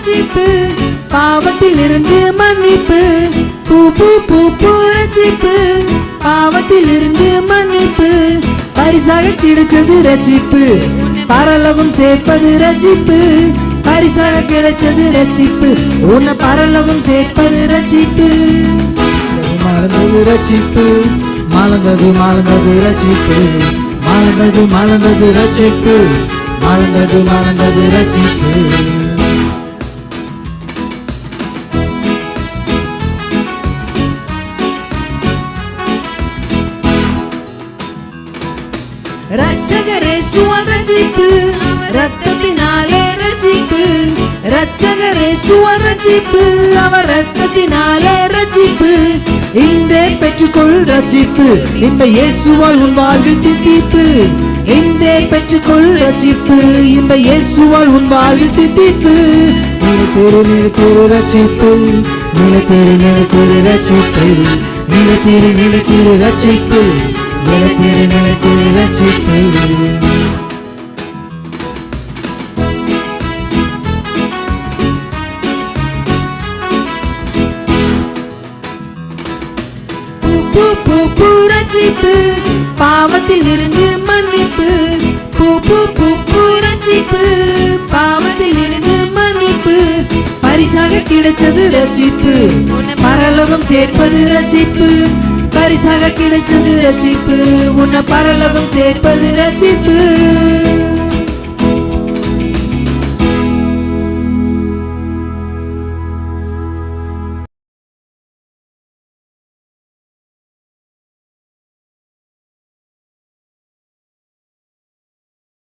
ரட்சிப்பு, பாவத்தில் இருந்து மன்னிப்பு. பூ பூ பூ பூ ரட்சிப்பு, பாவத்தில் இருந்து மன்னிப்பு. பரிசாக கிடைச்சது ரட்சிப்பு, பரலோகம் சேர்ப்பது ரட்சிப்பு. பரிசாக கிடைச்சது ரட்சிப்பு, உன்னை பரலோகம் சேர்ப்பது ரட்சிப்பு. மலர்ந்தது ரட்சிப்பு, மலர்ந்தது மலர்ந்தது ரட்சிப்பு, மலர்ந்தது மலர்ந்தது ரட்சிப்பு, மலர்ந்தது மலர்ந்தது ரட்சிப்பு. ரட்சகர் இயேசுவால் ரட்சிப்பு, ரத்தத்தினாலே ரட்சிப்பு. ரட்சகர் இயேசுவால் ரட்சிப்பு, அவர் ரத்தத்தினாலே ரட்சிப்பு. இன்றே பெற்றுக்கொள் ரட்சிப்பு, இன்ப இயேசுவால் உன் வாழ்வில் தித்திப்பு. இன்றே பெற்றுக்கொள் ரட்சிப்பு, இன்ப இயேசுவால் உன் வாழ்வில் தித்திப்பு. நிலைத்திரு நிலைத்திரு ரட்சிப்பு, நிலைத்திரு நிலைத்திரு ரட்சிப்பு, நிலைத்திரு நிலைத்திரு ரட்சிப்பு, நிலைத்திரு நிலைத்திரு ரட்சிப்பு. பூ பூ பூ ரட்சிப்பு, பாவத்தில் இருந்து மன்னிப்பு. பூ பூ பூ பூ ரட்சிப்பு, பாவத்தில் இருந்து மன்னிப்பு. பரிசாக கிடைச்சது ரட்சிப்பு, பரலோகம் சேர்ப்பது ரட்சிப்பு. பரிசாக கிடைச்சது ரட்சிப்பு, உன்னை பரலோகம் சேர்ப்பது ரட்சிப்பு.